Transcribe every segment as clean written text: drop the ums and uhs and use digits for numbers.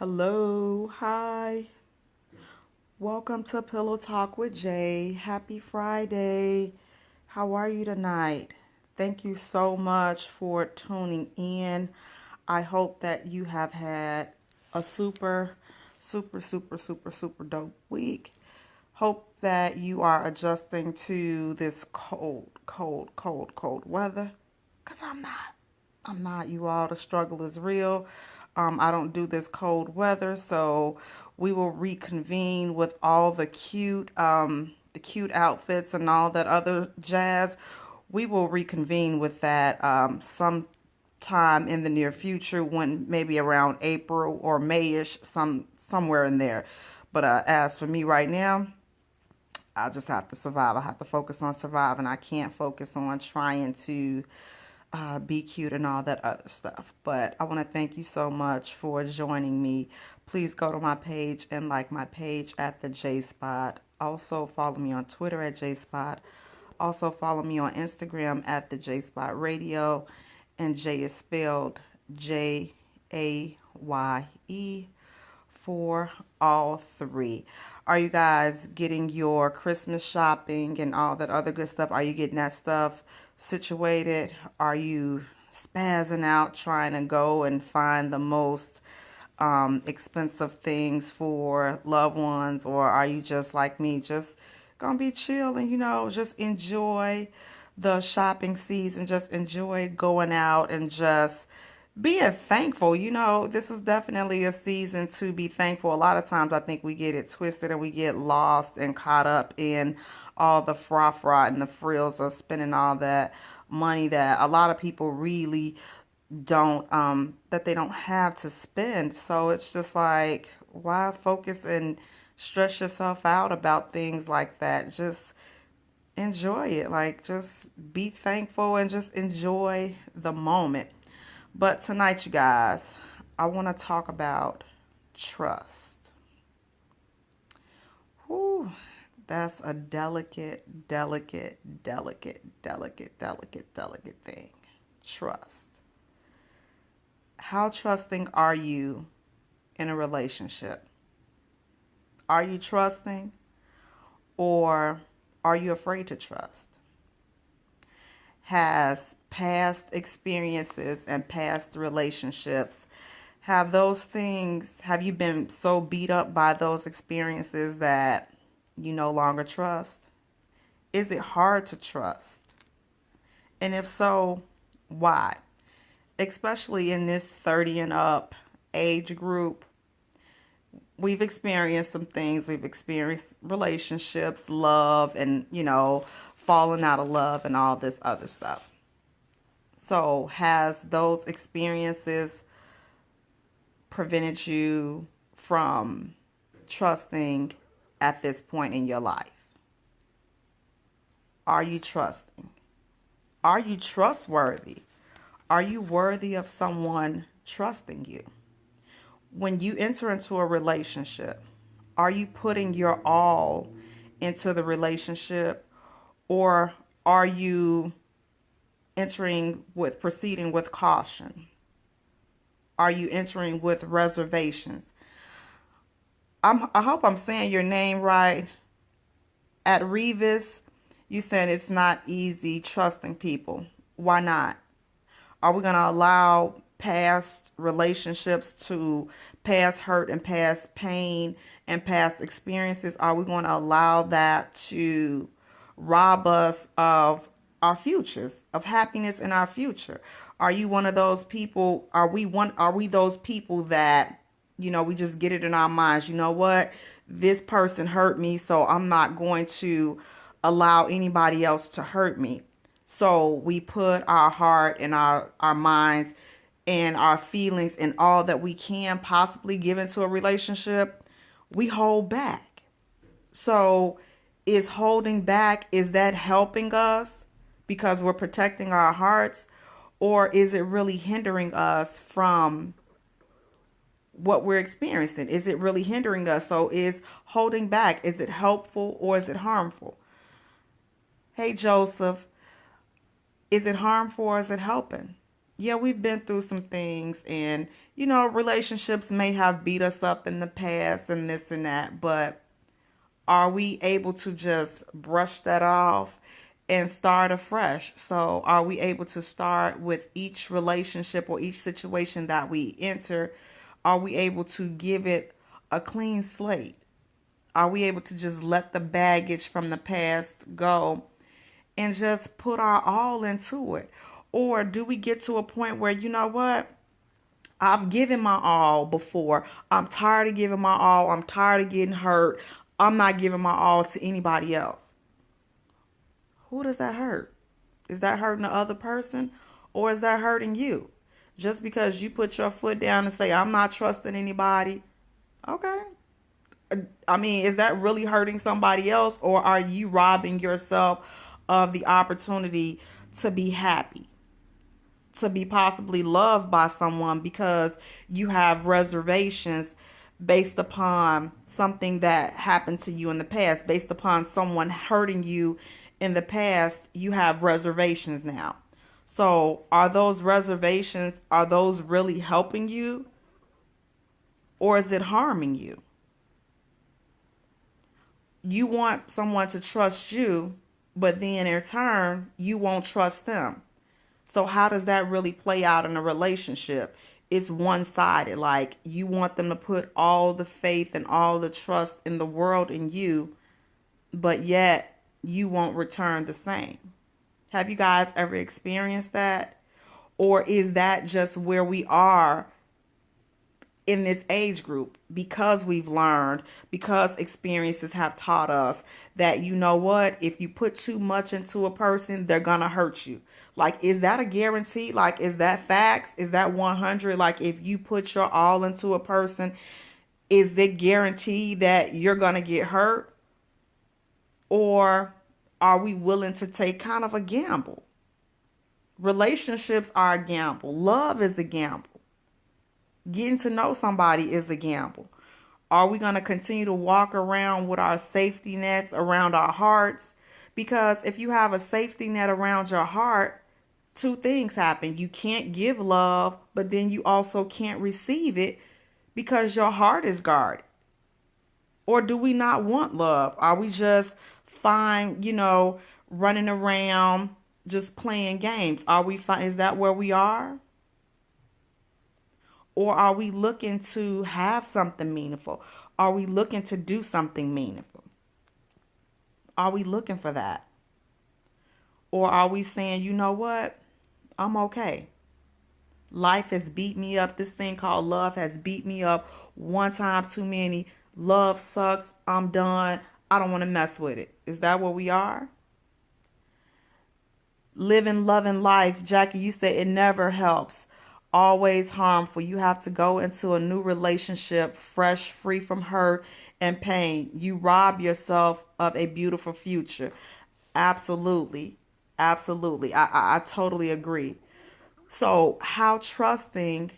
Hello, hi. Welcome to Pillow Talk with Jay. Happy Friday. How are you tonight? Thank you so much for tuning in. I hope that you have had a super dope week. Hope that you are adjusting to this cold weather. Because I'm not. I'm not, you all. The struggle is real. I don't do this cold weather, so we will reconvene with all the cute outfits and all that other jazz. We will reconvene with that sometime in the near future, when maybe around April or Mayish, somewhere in there. But as for me right now, I just have to survive. I have to focus on surviving. I can't focus on trying to be cute and all that other stuff. But I want to thank you so much for joining me. Please go to my page and like my page at the J Spot. Also follow me on Twitter at J Spot. Also follow me on Instagram at the J Spot Radio. And J is spelled Jaye for all three. Are you guys getting your Christmas shopping and all that other good stuff? Are you getting that stuff situated? Are you spazzing out trying to go and find the most expensive things for loved ones? Or are you just like me, just gonna be chill and, just enjoy the shopping season, just enjoy going out and just being thankful? This is definitely a season to be thankful. A lot of times I think we get it twisted and we get lost and caught up in all the fra and the frills of spending all that money that a lot of people really don't, that they don't have to spend. So it's just like, why focus and stress yourself out about things like that? Just enjoy it. Like, just be thankful and just enjoy the moment. But tonight, you guys, I want to talk about trust. Whew, that's a delicate thing. Trust. How trusting are you in a relationship? Are you trusting, or are you afraid to trust? Has past experiences and past relationships, have you been so beat up by those experiences that you no longer trust? Is it hard to trust? And if so, why? Especially in this 30 and up age group, we've experienced some things. We've experienced relationships, love, and, falling out of love and all this other stuff. So has those experiences prevented you from trusting at this point in your life? Are you trusting? Are you trustworthy? Are you worthy of someone trusting you? When you enter into a relationship, are you putting your all into the relationship, or are you proceeding with caution? Are you entering with reservations? I hope I'm saying your name right. At Revis, you said it's not easy trusting people. Why not? Are we going to allow past relationships, to past hurt and past pain and past experiences? Are we going to allow that to rob us of our futures, of happiness in our future? Are you one of those people? Are we those people that, we just get it in our minds, you know what? This person hurt me, so I'm not going to allow anybody else to hurt me. So we put our heart and our minds and our feelings and all that we can possibly give into a relationship. We hold back. So is holding back, is that helping us because we're protecting our hearts? Or is it really hindering us from what we're experiencing? Is it really hindering us? So is holding back, is it helpful or is it harmful? Hey, Joseph, is it harmful or is it helping? Yeah, we've been through some things, and relationships may have beat us up in the past and this and that, but are we able to just brush that off and start afresh? So, are we able to start with each relationship or each situation that we enter? Are we able to give it a clean slate? Are we able to just let the baggage from the past go and just put our all into it? Or do we get to a point where, you know what? I've given my all before. I'm tired of giving my all. I'm tired of getting hurt. I'm not giving my all to anybody else. Who does that hurt? Is that hurting the other person, or is that hurting you? Just because you put your foot down and say, I'm not trusting anybody. Okay. I mean, is that really hurting somebody else, or are you robbing yourself of the opportunity to be happy, to be possibly loved by someone because you have reservations based upon something that happened to you in the past, based upon someone hurting you in the past? You have reservations now. So are those reservations, are those really helping you, or is it harming you? You want someone to trust you, but then in turn, you won't trust them. So how does that really play out in a relationship? It's one-sided. Like, you want them to put all the faith and all the trust in the world in you, but yet you won't return the same. Have you guys ever experienced that? Or is that just where we are in this age group, because we've learned, because experiences have taught us that, you know what, if you put too much into a person, they're gonna hurt you? Like, is that a guarantee? Like, is that facts? Is that 100? Like, if you put your all into a person, is it guaranteed that you're gonna get hurt? Or are we willing to take kind of a gamble? Relationships are a gamble. Love is a gamble. Getting to know somebody is a gamble. Are we going to continue to walk around with our safety nets around our hearts? Because if you have a safety net around your heart, two things happen. You can't give love, but then you also can't receive it because your heart is guarded. Or do we not want love? Are we just fine, running around just playing games? Are we fine? Is that where we are? Or are we looking to have something meaningful? Are we looking to do something meaningful? Are we looking for that? Or are we saying, you know what? I'm okay. Life has beat me up. This thing called love has beat me up one time too many. Love sucks. I'm done. I don't want to mess with it. Is that where we are? Living, loving life. Jackie, you said it never helps. Always harmful. You have to go into a new relationship fresh, free from hurt and pain. You rob yourself of a beautiful future. Absolutely. Absolutely. I totally agree. So, how trusting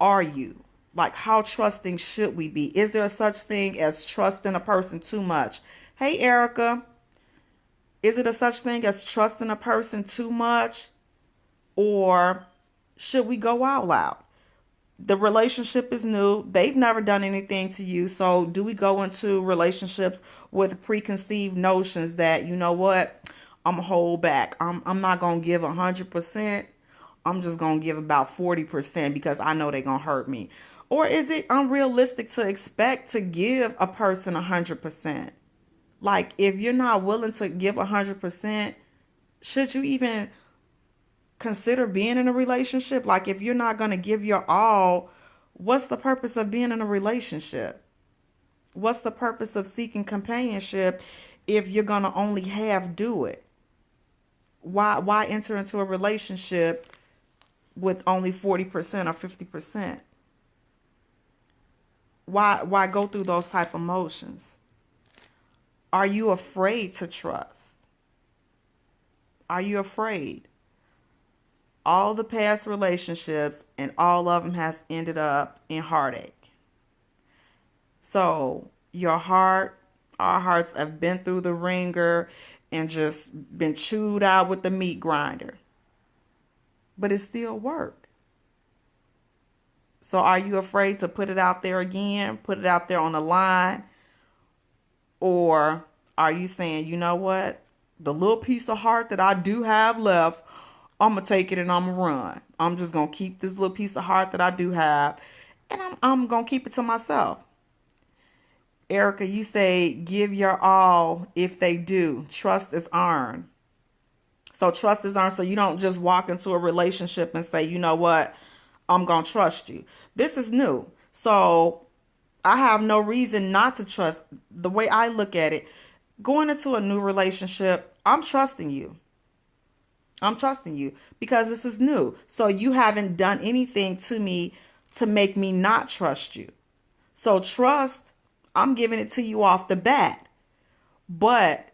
are you? Like, how trusting should we be? Is there such thing as trusting a person too much? Hey, Erica, is it a such thing as trusting a person too much? Or should we go out loud? The relationship is new. They've never done anything to you. So do we go into relationships with preconceived notions that, you know what, I'm going to hold back. I'm not going to give 100%. I'm just going to give about 40% because I know they're going to hurt me. Or is it unrealistic to expect to give a person 100%? Like, if you're not willing to give 100%, should you even consider being in a relationship? Like, if you're not going to give your all, what's the purpose of being in a relationship? What's the purpose of seeking companionship if you're going to only half do it? Why enter into a relationship with only 40% or 50%? Why go through those type of motions? Are you afraid to trust? Are you afraid? All the past relationships and all of them has ended up in heartache. So our hearts have been through the ringer and just been chewed out with the meat grinder. but it still worked. So are you afraid to put it out there again, put it out there on the line? Or are you saying, you know what? The little piece of heart that I do have left, I'm going to take it and I'm going to run. I'm just going to keep this little piece of heart that I do have, and I'm going to keep it to myself. Erica, you say give your all if they do. Trust is earned. So trust is earned. So you don't just walk into a relationship and say, you know what? I'm going to trust you. This is new. So I have no reason not to trust. The way I look at it, going into a new relationship, I'm trusting you. I'm trusting you because this is new. So you haven't done anything to me to make me not trust you. So trust, I'm giving it to you off the bat. But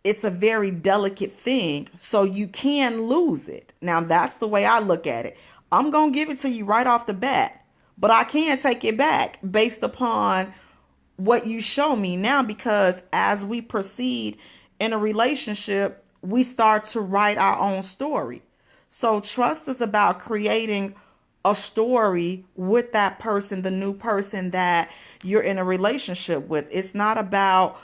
it's a very delicate thing, so you can lose it. Now, that's the way I look at it. I'm going to give it to you right off the bat, but I can take it back based upon what you show me now, because as we proceed in a relationship, we start to write our own story. So trust is about creating a story with that person, the new person that you're in a relationship with. It's not about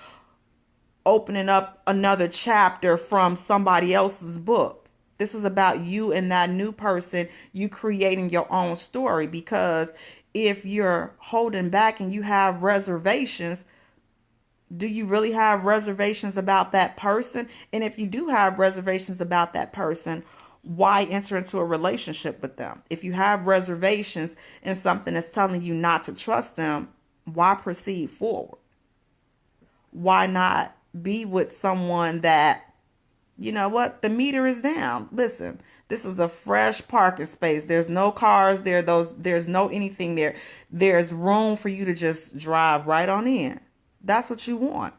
opening up another chapter from somebody else's book. This is about you and that new person, you creating your own story. Because if you're holding back and you have reservations, do you really have reservations about that person? And if you do have reservations about that person, why enter into a relationship with them? If you have reservations and something is telling you not to trust them, why proceed forward? Why not be with someone that, you know what, the meter is down? Listen, this is a fresh parking space. There's no cars there. There's no anything there. There's room for you to just drive right on in. That's what you want.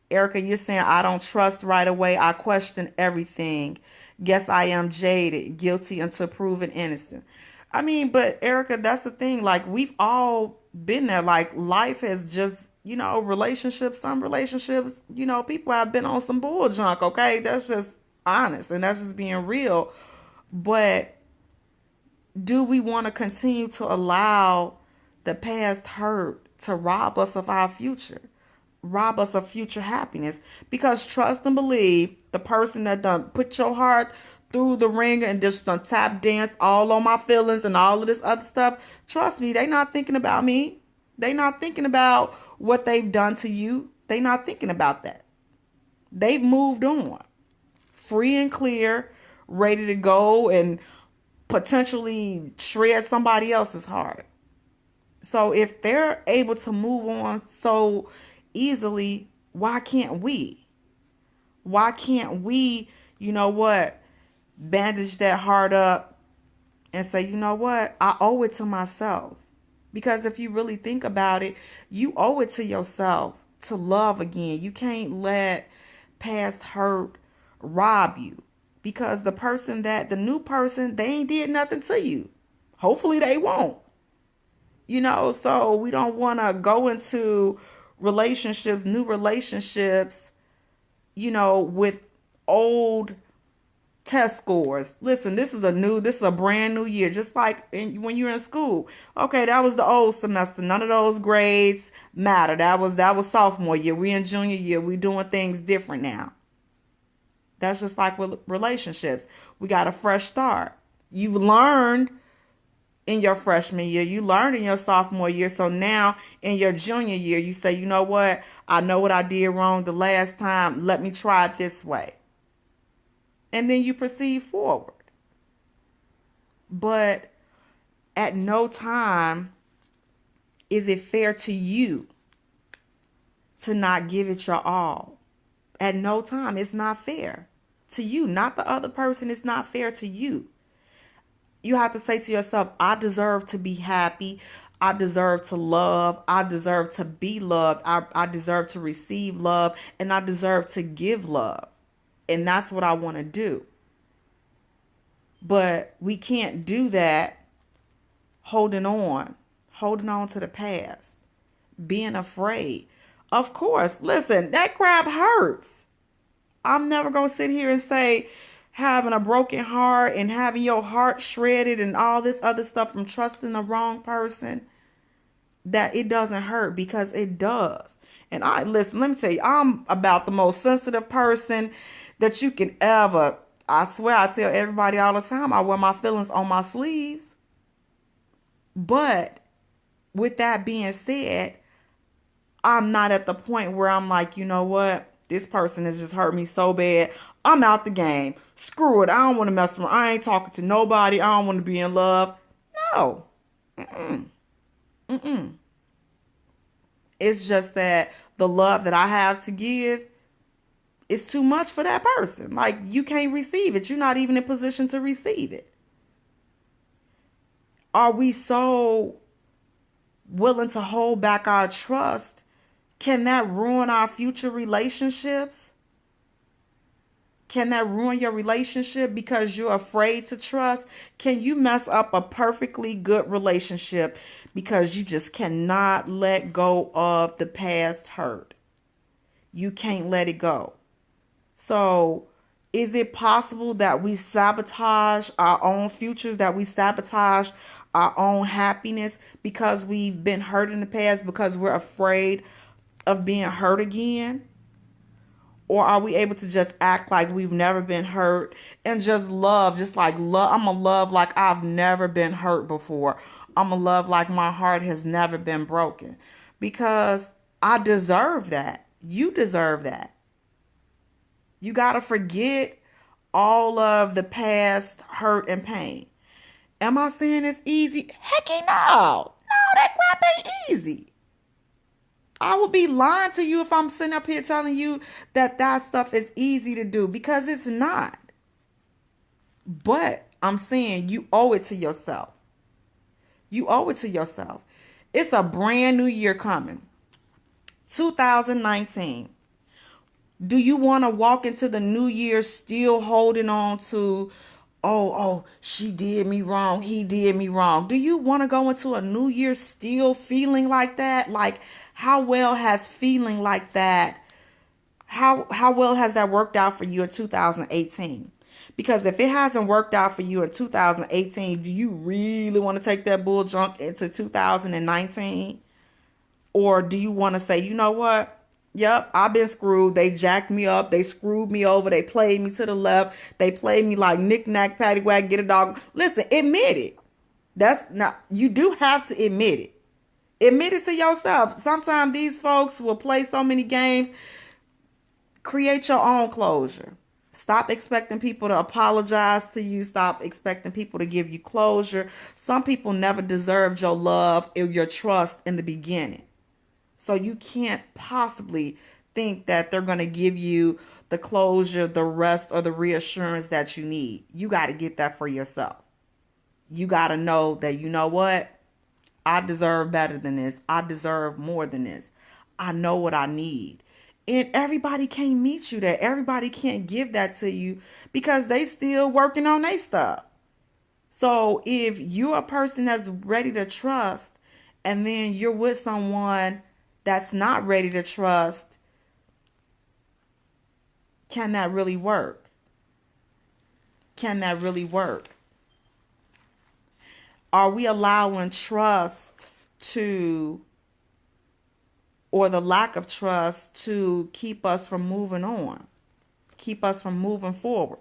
Erica, you're saying I don't trust right away. I question everything. Guess I am jaded, guilty until proven innocent. I mean, but Erica, that's the thing. Like, we've all been there. Like, life has just, relationships, some relationships, people have been on some bull junk, okay? That's just honest, and that's just being real. But do we want to continue to allow the past hurt to rob us of our future, rob us of future happiness? Because trust and believe, the person that done put your heart through the ringer and just done tap dance all on my feelings and all of this other stuff, trust me, they not thinking about me. They not thinking about what they've done to you. They not thinking about that. They've moved on, free and clear, ready to go and potentially shred somebody else's heart. So if they're able to move on so easily, why can't we? Why can't we, bandage that heart up and say, you know what, I owe it to myself. Because if you really think about it, you owe it to yourself to love again. You can't let past hurt rob you. Because the new person, they ain't did nothing to you. Hopefully they won't. So we don't want to go into relationships, new relationships, with old test scores. Listen, this is a brand new year. Just like when you're in school. Okay, that was the old semester. None of those grades matter. That was sophomore year. We in junior year. We doing things different now. That's just like with relationships. We got a fresh start. You've learned in your freshman year. You learned in your sophomore year. So now in your junior year, you say, you know what? I know what I did wrong the last time. Let me try it this way. And then you proceed forward. But at no time is it fair to you to not give it your all. At no time. It's not fair to you. Not the other person. It's not fair to you. You have to say to yourself, I deserve to be happy. I deserve to love. I deserve to be loved. I deserve to receive love. And I deserve to give love. And that's what I want to do. But we can't do that holding on to the past, being afraid. Of course, listen, that crap hurts. I'm never going to sit here and say, having a broken heart and having your heart shredded and all this other stuff from trusting the wrong person, that it doesn't hurt, because it does. And listen, let me tell you, I'm about the most sensitive person that you can ever. I swear, I tell everybody all the time, I wear my feelings on my sleeves. But with that being said, I'm not at the point where I'm like, you know what? This person has just hurt me so bad. I'm out the game. Screw it. I don't want to mess around. I ain't talking to nobody. I don't want to be in love. No. Mm-mm. Mm-mm. It's just that the love that I have to give is too much for that person. Like, you can't receive it. You're not even in position to receive it. Are we so willing to hold back our trust? Can that ruin our future relationships? Can that ruin your relationship because you're afraid to trust? Can you mess up a perfectly good relationship because you just cannot let go of the past hurt? You can't let it go. So, is it possible that we sabotage our own futures, that we sabotage our own happiness because we've been hurt in the past, because we're afraid of being hurt again? Or are we able to just act like we've never been hurt and just love, just like love? I'm going to love like I've never been hurt before. I'm going to love like my heart has never been broken, because I deserve that. You deserve that. You got to forget all of the past hurt and pain. Am I saying it's easy? Heck no. No, that crap ain't easy. I would be lying to you if I'm sitting up here telling you that that stuff is easy to do, because it's not. But I'm saying you owe it to yourself. You owe it to yourself. It's a brand new year coming. 2019. Do you want to walk into the new year still holding on to, oh, she did me wrong, he did me wrong? Do you want to go into a new year still feeling like that? Like, how well has feeling like that, how well has that worked out for you in 2018? Because if it hasn't worked out for you in 2018, do you really want to take that bull junk into 2019? Or do you want to say, you know what? Yep, I've been screwed. They jacked me up. They screwed me over. They played me to the left. They played me like knick-knack, paddywhack, get a dog. Listen, admit it. That's not, you do have to admit it. Admit it to yourself. Sometimes these folks will play so many games. Create your own closure. Stop expecting people to apologize to you. Stop expecting people to give you closure. Some people never deserved your love or your trust in the beginning. So you can't possibly think that they're going to give you the closure, the rest, or the reassurance that you need. You got to get that for yourself. You got to know that, you know what? I deserve better than this. I deserve more than this. I know what I need. And everybody can't meet you there. Everybody can't give that to you because they still working on their stuff. So if you're a person that's ready to trust and then you're with someone that's not ready to trust, can that really work? Can that really work? Are we allowing trust to, or the lack of trust to keep us from moving on, keep us from moving forward?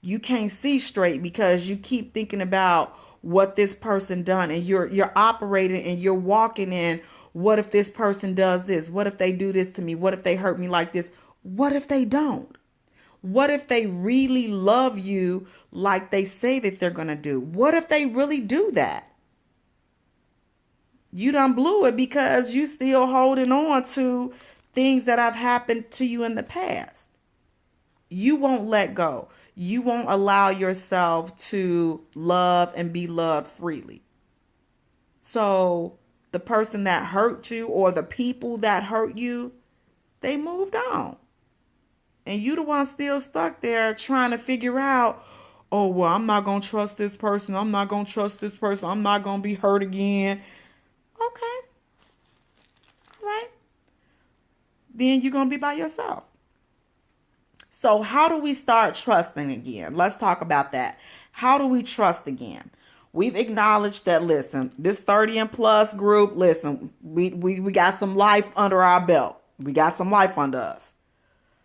You can't see straight because you keep thinking about what this person done, and you're operating and you're walking in, what if this person does this? What if they do this to me? What if they hurt me like this? What if they don't? What if they really love you like they say that they're going to do? What if they really do that? You done blew it because you still holding on to things that have happened to you in the past. You won't let go. You won't allow yourself to love and be loved freely. So the person that hurt you or the people that hurt you, they moved on. And you the one still stuck there trying to figure out, oh, well, I'm not going to trust this person. I'm not going to trust this person. I'm not going to be hurt again. Okay. All right. Then you're going to be by yourself. So how do we start trusting again? Let's talk about that. How do we trust again? We've acknowledged that, listen, this 30 and plus group, listen, we got some life under our belt. We got some life under us.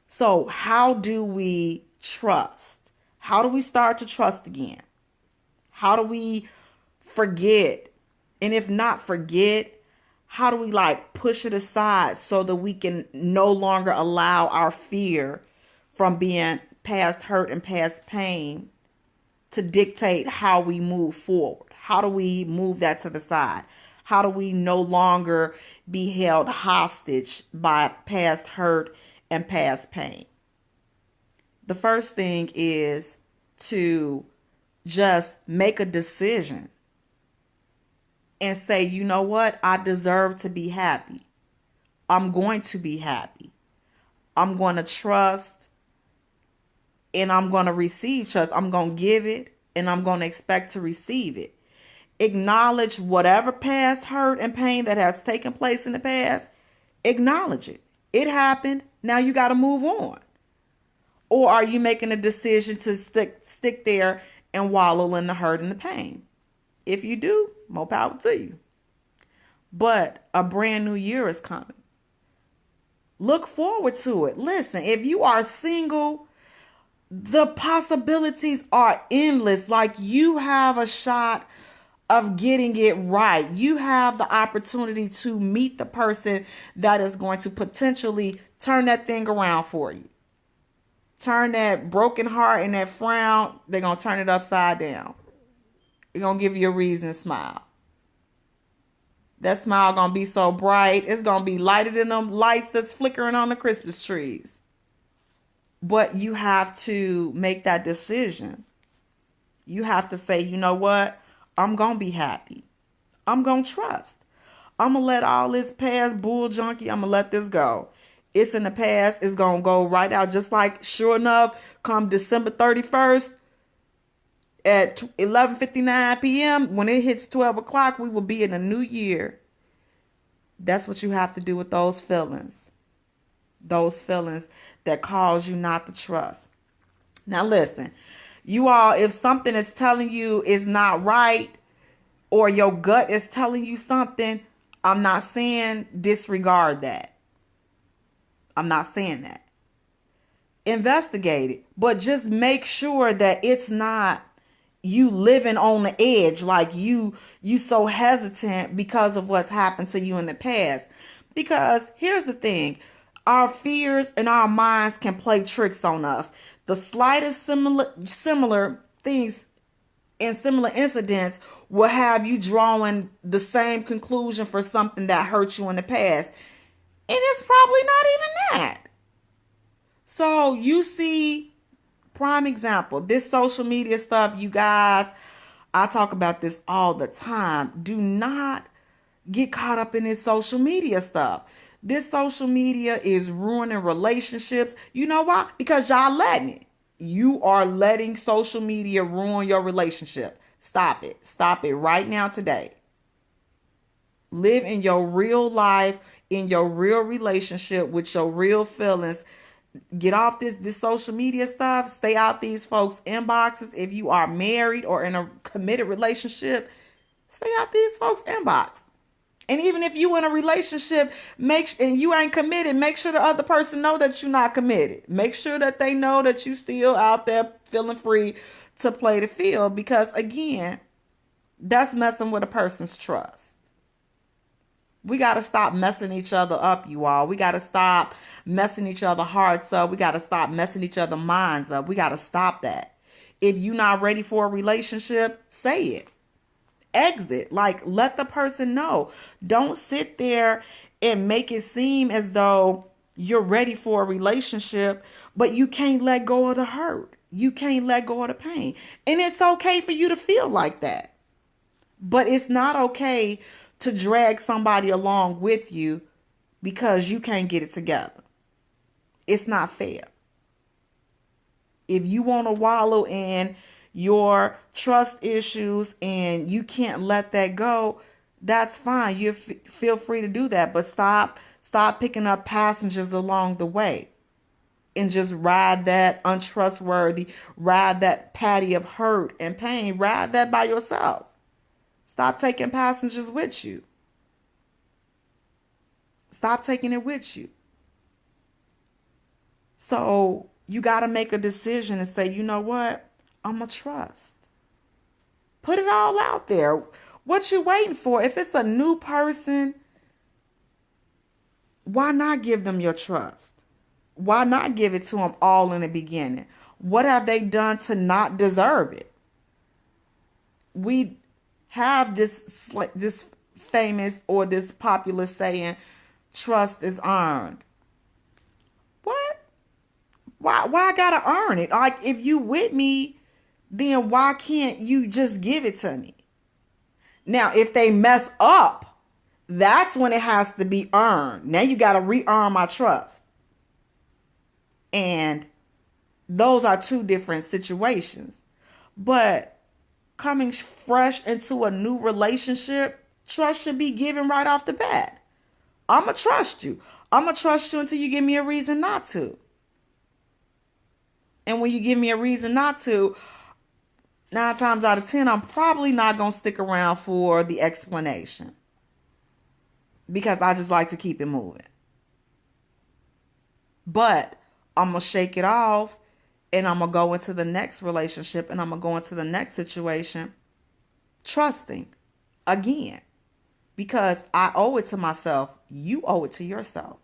So how do we trust? How do we start to trust again? How do we forget? And if not forget, how do we push it aside so that we can no longer allow our fear from being past hurt and past pain to dictate how we move forward? How do we move that to the side? How do we no longer be held hostage by past hurt and past pain? The first thing is to just make a decision and say, you know what? I deserve to be happy. I'm going to be happy. I'm going to trust and I'm going to receive trust. I'm going to give it and I'm going to expect to receive it. Acknowledge whatever past hurt and pain that has taken place in the past. Acknowledge it. It happened. Now you got to move on. Or are you making a decision to stick there and wallow in the hurt and the pain? If you do, more power to you. But a brand new year is coming. Look forward to it. Listen, if you are single, the possibilities are endless. You have a shot of getting it right. You have the opportunity to meet the person that is going to potentially turn that thing around for you. Turn that broken heart and that frown, they're going to turn it upside down. They're going to give you a reason to smile. That smile going to be so bright. It's going to be lighter than them lights that's flickering on the Christmas trees. But you have to make that decision. You have to say, you know what? I'm going to be happy. I'm going to trust. I'm going to let all this past bull junkie, I'm going to let this go. It's in the past. It's going to go right out. Just like, sure enough, come December 31st at 11:59 p.m., when it hits 12 o'clock, we will be in a new year. That's what you have to do with those feelings. Those feelings that cause you not to trust. Now listen, you all, if something is telling you is not right, or your gut is telling you something, I'm not saying disregard that. I'm not saying that. Investigate it, but just make sure that it's not you living on the edge, you so hesitant because of what's happened to you in the past. Because here's the thing, our fears and our minds can play tricks on us. The slightest similar things and similar incidents will have you drawing the same conclusion for something that hurt you in the past. And it's probably not even that. So you see, prime example, this social media stuff, you guys, I talk about this all the time. Do not get caught up in this social media stuff. This social media is ruining relationships. You know why? Because y'all letting it. You are letting social media ruin your relationship. Stop it. Stop it right now today. Live in your real life, in your real relationship with your real feelings. Get off this social media stuff. Stay out these folks' inboxes. If you are married or in a committed relationship, stay out these folks' inbox. And even if you in a relationship, and you ain't committed, make sure the other person know that you're not committed. Make sure that they know that you still out there feeling free to play the field. Because again, that's messing with a person's trust. We got to stop messing each other up, you all. We got to stop messing each other hearts up. We got to stop messing each other minds up. We got to stop that. If you're not ready for a relationship, say it. Exit. Let the person know. Don't sit there and make it seem as though you're ready for a relationship, but you can't let go of the hurt. You can't let go of the pain. And it's okay for you to feel like that. But it's not okay to drag somebody along with you because you can't get it together. It's not fair. If you want to wallow in your trust issues and you can't let that go, that's fine. You feel free to do that, but stop picking up passengers along the way. and just ride that untrustworthy, ride that patty of hurt and pain, ride that by yourself. Stop taking passengers with you. Stop taking it with you. So you got to make a decision and say, you know what? I'm going to trust. Put it all out there. What you waiting for? If it's a new person, why not give them your trust? Why not give it to them all in the beginning? What have they done to not deserve it? We have this famous or this popular saying, trust is earned. What? Why I gotta earn it? Like, if you with me, then why can't you just give it to me? Now, if they mess up, that's when it has to be earned. Now you gotta re-earn my trust. And those are two different situations. But coming fresh into a new relationship, trust should be given right off the bat. I'm going to trust you. I'm going to trust you until you give me a reason not to. And when you give me a reason not to, 9 times out of 10, I'm probably not going to stick around for the explanation. Because I just like to keep it moving. But I'm going to shake it off, and I'm going to go into the next relationship, and I'm going to go into the next situation trusting again. Because I owe it to myself. You owe it to yourself.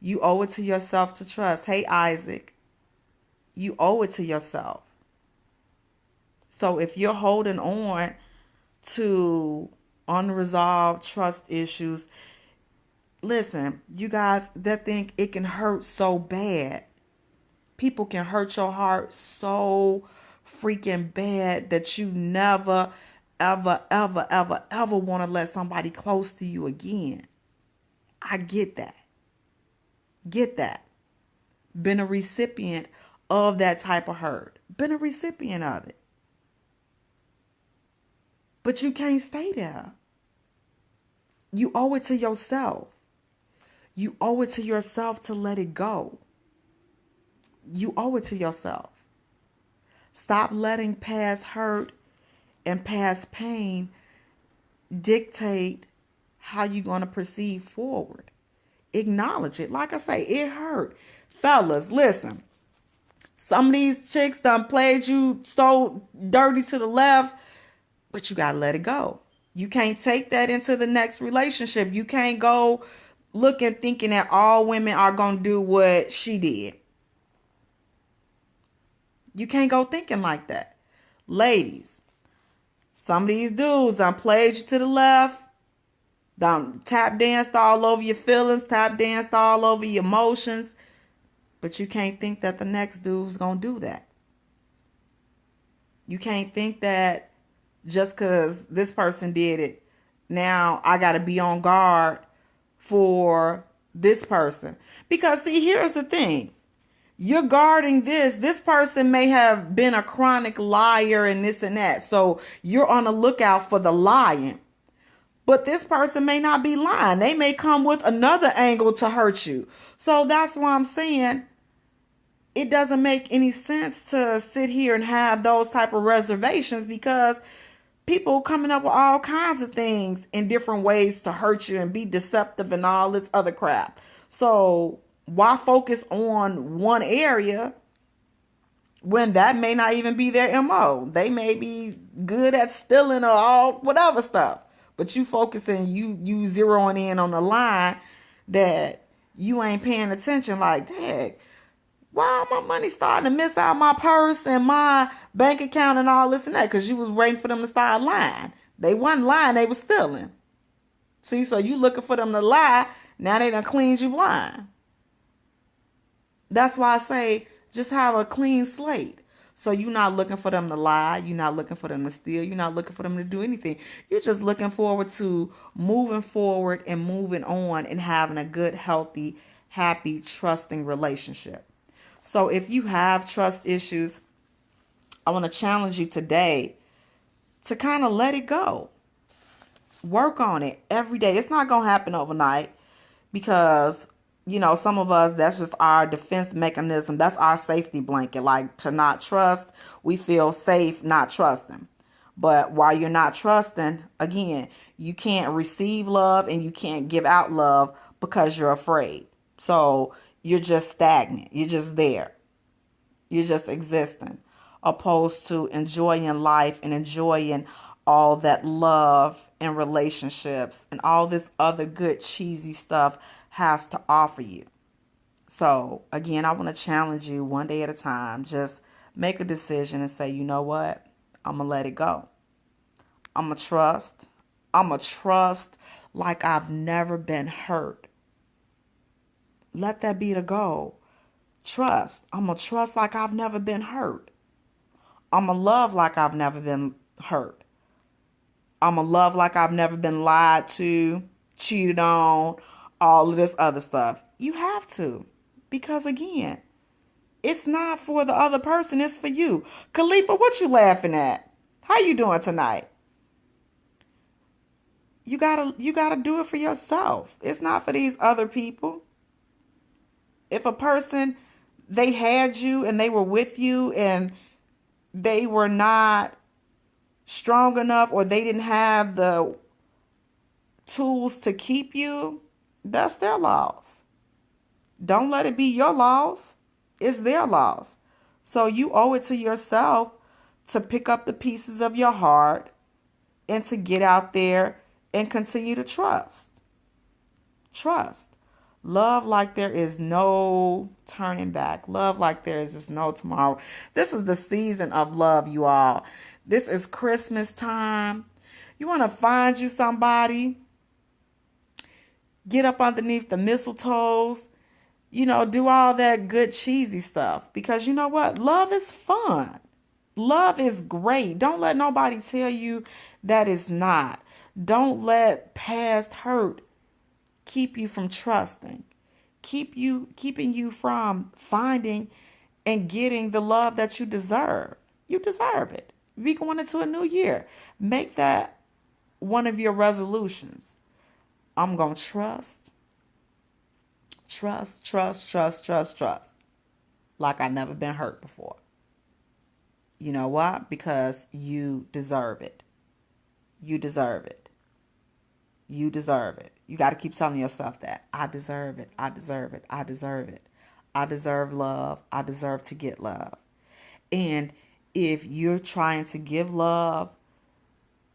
You owe it to yourself to trust. Hey, Isaac, you owe it to yourself. So if you're holding on to unresolved trust issues, listen, you guys, that thing, it can hurt so bad. People can hurt your heart so freaking bad that you never, ever, ever, ever, ever want to let somebody close to you again. I get that. Get that. Been a recipient of that type of hurt. Been a recipient of it. But you can't stay there. You owe it to yourself. You owe it to yourself to let it go. You owe it to yourself. Stop letting past hurt and past pain dictate how you're going to proceed forward. Acknowledge it. Like I say, it hurt. Fellas, listen. Some of these chicks done played you so dirty to the left, but you got to let it go. You can't take that into the next relationship. You can't go looking thinking that all women are going to do what she did. You can't go thinking like that. Ladies, some of these dudes done played you to the left, done tap danced all over your feelings, tap danced all over your emotions, but you can't think that the next dude's going to do that. You can't think that just because this person did it, now I got to be on guard for this person. Because see, here's the thing. You're guarding this. This person may have been a chronic liar and this and that. So you're on the lookout for the lying. But this person may not be lying. They may come with another angle to hurt you. So that's why I'm saying it doesn't make any sense to sit here and have those type of reservations, because people coming up with all kinds of things in different ways to hurt you and be deceptive and all this other crap. So why focus on one area when that may not even be their MO? They may be good at stealing or all whatever stuff, but you focusing, you zeroing in on the line that you ain't paying attention. Like, dang, why my money starting to miss out my purse and my bank account and all this and that? Because you was waiting for them to start lying. They wasn't lying, they was stealing. See, so you looking for them to lie. Now they done cleaned you blind. That's why I say just have a clean slate. So you're not looking for them to lie. You're not looking for them to steal. You're not looking for them to do anything. You're just looking forward to moving forward and moving on and having a good, healthy, happy, trusting relationship. So if you have trust issues, I want to challenge you today to kind of let it go. Work on it every day. It's not going to happen overnight, because Some of us, that's just our defense mechanism. That's our safety blanket. Like, to not trust, we feel safe not trusting. But while you're not trusting, again, you can't receive love and you can't give out love because you're afraid. So you're just stagnant. You're just there. You're just existing, opposed to enjoying life and enjoying all that love and relationships and all this other good cheesy stuff has to offer you. So again, I want to challenge you one day at a time. Just make a decision and say, you know what? I'm going to let it go. I'm going to trust. I'm going to trust like I've never been hurt. Let that be the goal. Trust. I'm going to trust like I've never been hurt. I'm going to love like I've never been hurt. I'm going to love like I've never been lied to, cheated on, all of this other stuff. You have to. Because again, it's not for the other person, it's for you. Khalifa, what you laughing at? How you doing tonight? You gotta do it for yourself. It's not for these other people. If a person, they had you and they were with you and they were not strong enough, or they didn't have the tools to keep you, that's their loss. Don't let it be your loss. It's their loss. So you owe it to yourself to pick up the pieces of your heart and to get out there and continue to trust. Trust. Love like there is no turning back. Love like there is just no tomorrow. This is the season of love, you all. This is Christmas time. You want to find you somebody. Get up underneath the mistletoes. Do all that good cheesy stuff. Because you know what? Love is fun. Love is great. Don't let nobody tell you that it's not. Don't let past hurt keep you from trusting. Keeping you from finding and getting the love that you deserve. You deserve it. We going into a new year. Make that one of your resolutions. I'm going to trust. Trust, trust, trust, trust, trust. Like I've never been hurt before. You know why? Because you deserve it. You deserve it. You deserve it. You got to keep telling yourself that. I deserve it. I deserve it. I deserve it. I deserve love. I deserve to get love. And if you're trying to give love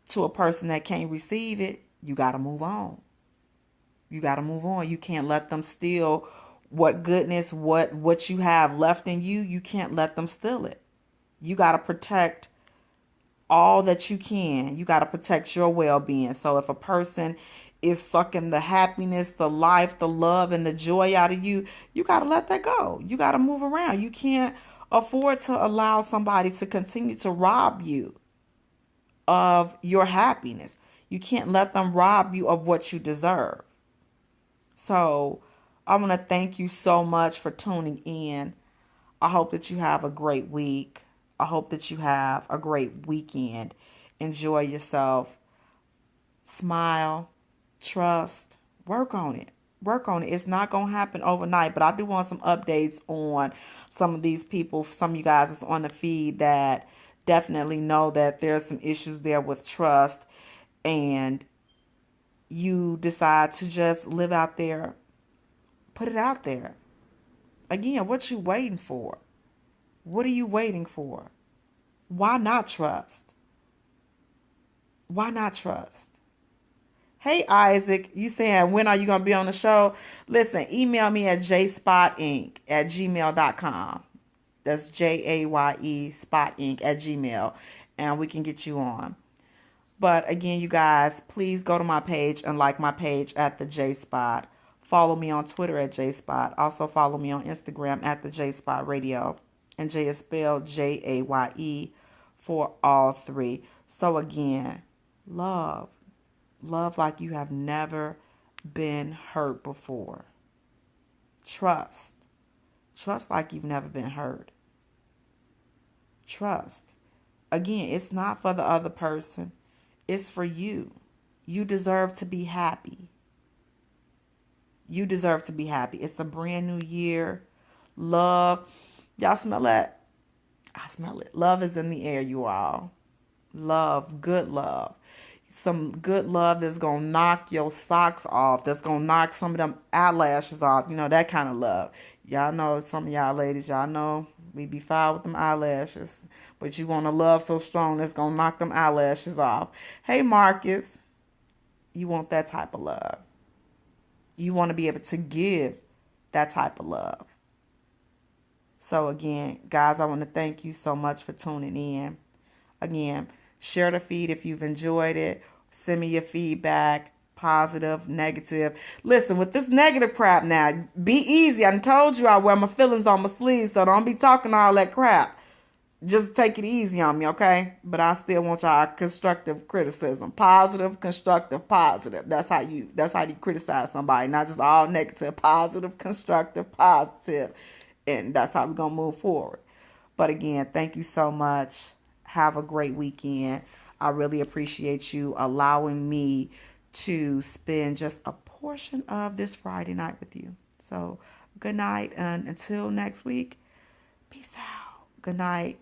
to a person that can't receive it, you got to move on. You got to move on. You can't let them steal what goodness, what you have left in you. You can't let them steal it. You got to protect all that you can. You got to protect your well-being. So if a person is sucking the happiness, the life, the love, and the joy out of you, you got to let that go. You got to move around. You can't afford to allow somebody to continue to rob you of your happiness. You can't let them rob you of what you deserve. So I want to thank you so much for tuning in. I hope that you have a great week. I hope that you have a great weekend. Enjoy yourself. Smile. Trust. Work on it. Work on it. It's not going to happen overnight, but I do want some updates on some of these people. Some of you guys that's on the feed that definitely know that there's some issues there with trust, and you decide to just live out there. Put it out there. Again, what you waiting for? What are you waiting for? Why not trust? Why not trust? Hey, Isaac, you saying, when are you going to be on the show? Listen, email me at jspotink@gmail.com. That's JAYE spotinc@gmail. And we can get you on. But again, you guys, please go to my page and like my page at the J Spot. Follow me on Twitter at J Spot. Also follow me on Instagram at the J Spot Radio. And J is spelled JAYE for all three. So again, love. Love like you have never been hurt before. Trust. Trust like you've never been hurt. Trust. Again, it's not for the other person. It's for you. You deserve to be happy. You deserve to be happy. It's a brand new year. Love. Y'all smell that? I smell it. Love is in the air, you all. Love, good love. Some good love that's going to knock your socks off, that's going to knock some of them eyelashes off. You know, that kind of love. Y'all know, some of y'all ladies, y'all know we be foul with them eyelashes. But you want to love so strong that's going to knock them eyelashes off. Hey, Marcus, you want that type of love. You want to be able to give that type of love. So again, guys, I want to thank you so much for tuning in. Again, share the feed if you've enjoyed it. Send me your feedback, positive, negative. Listen, with this negative crap now, be easy. I told you I wear my feelings on my sleeve, so don't be talking all that crap. Just take it easy on me, okay? But I still want y'all constructive criticism. Positive, constructive, positive. That's how you criticize somebody. Not just all negative. Positive, constructive, positive. And that's how we're going to move forward. But again, thank you so much. Have a great weekend. I really appreciate you allowing me to spend just a portion of this Friday night with you. So good night, and until next week, peace out. Good night.